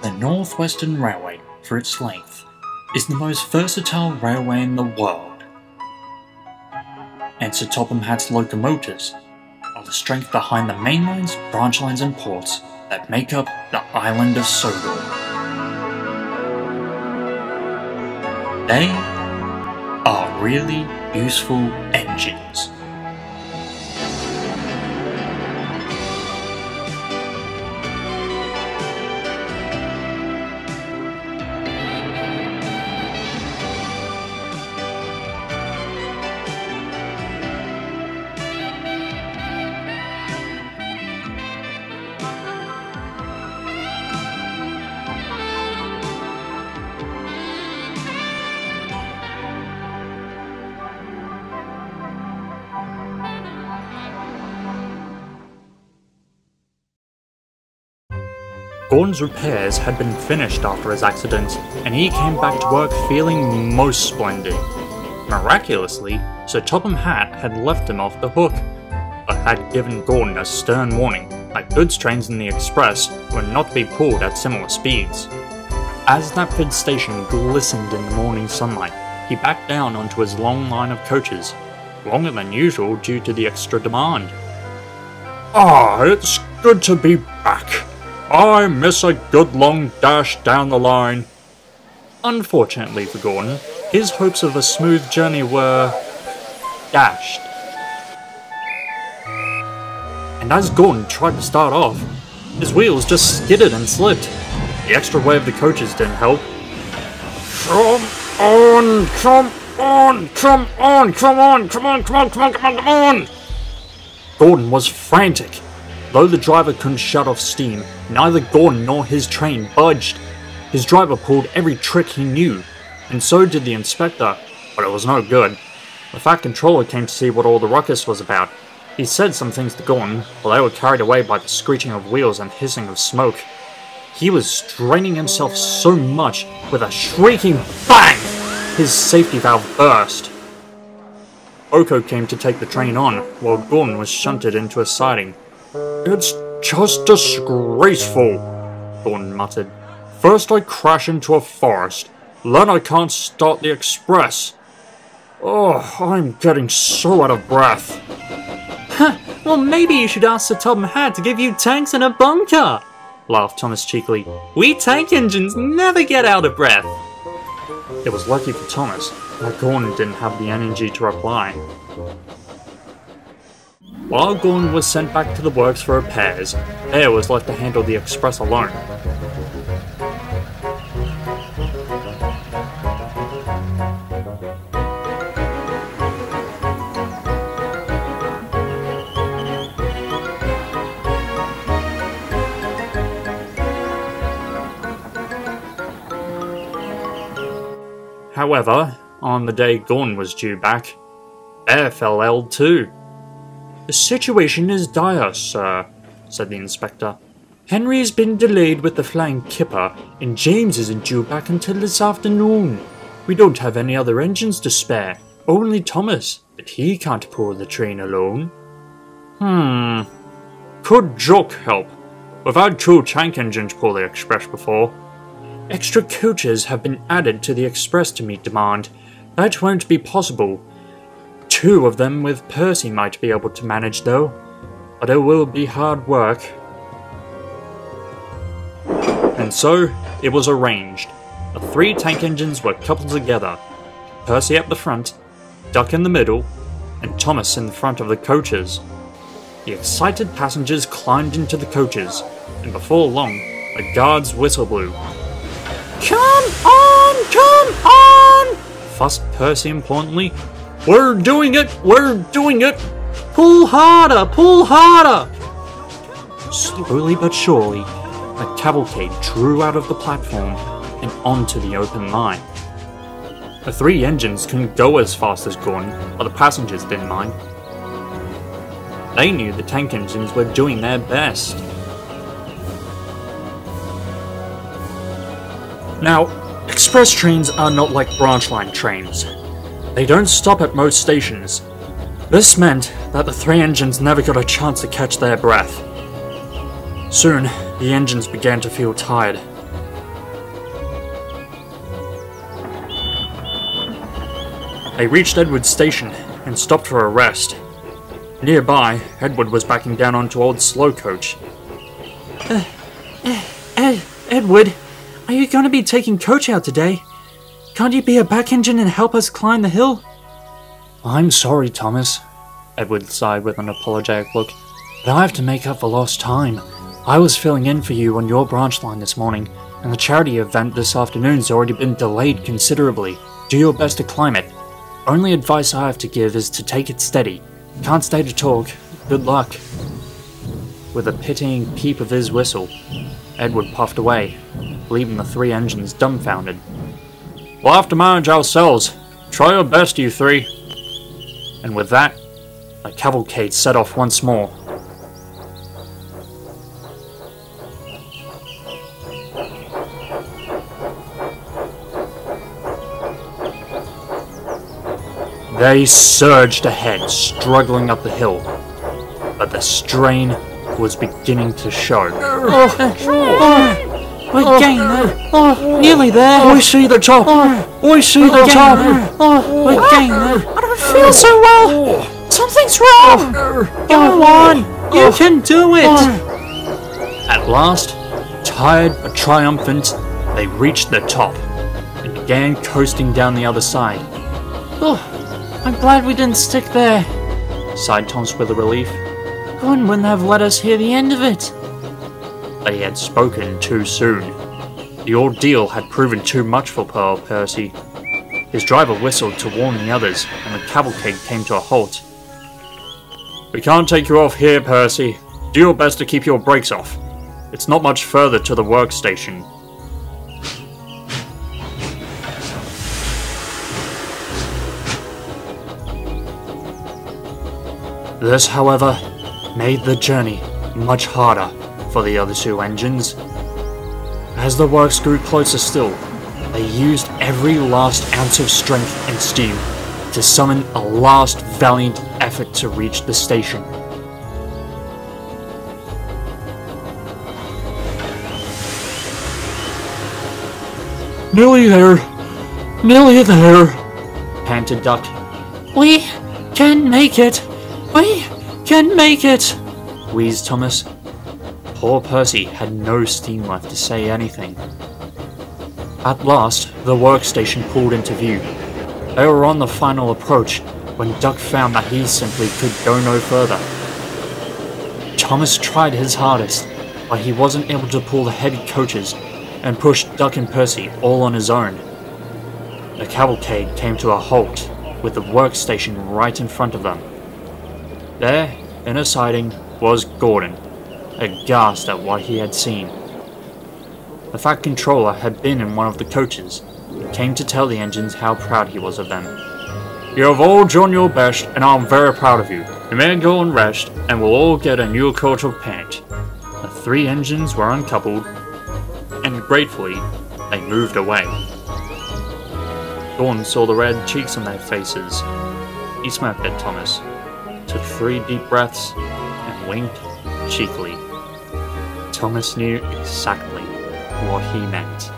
The North Western Railway, for its length, is the most versatile railway in the world. And Sir Topham Hatt's locomotives are the strength behind the main lines, branch lines and ports that make up the island of Sodor. They are really useful engines. Gordon's repairs had been finished after his accident, and he came back to work feeling most splendid. Miraculously, Sir Topham Hatt had left him off the hook, but had given Gordon a stern warning that goods trains in the express were not to be pulled at similar speeds. As Knapford Station glistened in the morning sunlight, he backed down onto his long line of coaches, longer than usual due to the extra demand. Ah, it's good to be back. I miss a good long dash down the line. Unfortunately for Gordon, his hopes of a smooth journey were dashed. And as Gordon tried to start off, his wheels just skidded and slipped. The extra weight of the coaches didn't help. Come on, come on, come on, come on, come on, come on, come on, come on, come on! Gordon was frantic. Though the driver couldn't shut off steam, neither Gordon nor his train budged. His driver pulled every trick he knew, and so did the inspector, but it was no good. The Fat Controller came to see what all the ruckus was about. He said some things to Gordon, but they were carried away by the screeching of wheels and hissing of smoke. He was straining himself so much, with a shrieking bang, his safety valve burst. Oko came to take the train on, while Gordon was shunted into a siding. It's just disgraceful, Gordon muttered. First I crash into a forest, then I can't start the express. Oh, I'm getting so out of breath. Huh, well maybe you should ask Sir Topham Hatt to give you tanks and a bunker, laughed Thomas cheekily. We tank engines never get out of breath. It was lucky for Thomas that Gordon didn't have the energy to reply. While Gordon was sent back to the works for repairs, Bear was left to handle the express alone. However, on the day Gordon was due back, Bear fell ill too. The situation is dire, sir, said the inspector. Henry has been delayed with the flying kipper, and James isn't due back until this afternoon. We don't have any other engines to spare, only Thomas, but he can't pull the train alone. Could Jock help? We've had 2 tank engines pull the express before. Extra coaches have been added to the express to meet demand. That won't be possible. 2 of them with Percy might be able to manage though, but it will be hard work. And so, it was arranged. The 3 tank engines were coupled together, Percy at the front, Duck in the middle, and Thomas in the front of the coaches. The excited passengers climbed into the coaches, and before long, the guard's whistle blew. Come on! Come on! Fussed Percy importantly. We're doing it! We're doing it! Pull harder! Pull harder! Slowly but surely, the cavalcade drew out of the platform and onto the open line. The 3 engines couldn't go as fast as Gordon, but the passengers didn't mind. They knew the tank engines were doing their best. Now, express trains are not like branch line trains. They don't stop at most stations. This meant that the 3 engines never got a chance to catch their breath. Soon, the engines began to feel tired. They reached Edward's station and stopped for a rest. Nearby, Edward was backing down onto old slow coach. Edward, are you going to be taking coach out today? Can't you be a back engine and help us climb the hill? I'm sorry, Thomas, Edward sighed with an apologetic look, but I have to make up for lost time. I was filling in for you on your branch line this morning, and the charity event this afternoon's already been delayed considerably. Do your best to climb it. Only advice I have to give is to take it steady. Can't stay to talk. Good luck. With a pitying peep of his whistle, Edward puffed away, leaving the 3 engines dumbfounded. We'll have to manage ourselves. Try your best, you 3. And with that, the cavalcade set off once more. They surged ahead, struggling up the hill, but the strain was beginning to show. We're getting there. Nearly there. We see the top! We see the top! We're getting there. I don't feel so well. Something's wrong. Go on. You can do it. At last, tired but triumphant, they reached the top and began coasting down the other side. Oh, I'm glad we didn't stick there. Sighed Thomas with relief. Gordon wouldn't have let us hear the end of it. They had spoken too soon. The ordeal had proven too much for poor Percy. His driver whistled to warn the others, and the cavalcade came to a halt. We can't take you off here, Percy. Do your best to keep your brakes off. It's not much further to the workstation. This, however, made the journey much harder for the other 2 engines. As the works grew closer still, they used every last ounce of strength and steam to summon a last valiant effort to reach the station. Nearly there! Nearly there! Panted Duck. We can make it. We can make it. Wheezed Thomas. Poor Percy had no steam left to say anything. At last, the workstation pulled into view. They were on the final approach when Duck found that he simply could go no further. Thomas tried his hardest, but he wasn't able to pull the heavy coaches and pushed Duck and Percy all on his own. The cavalcade came to a halt with the workstation right in front of them. There, in a siding, was Gordon, aghast at what he had seen. The fat controller had been in one of the coaches, and came to tell the engines how proud he was of them. You have all done your best, and I'm very proud of you. You may go and rest, and we'll all get a new coat of paint. The 3 engines were uncoupled, and gratefully, they moved away. Gordon saw the red cheeks on their faces. He smirked at Thomas, took 3 deep breaths, and winked cheekily. Thomas knew exactly what he meant.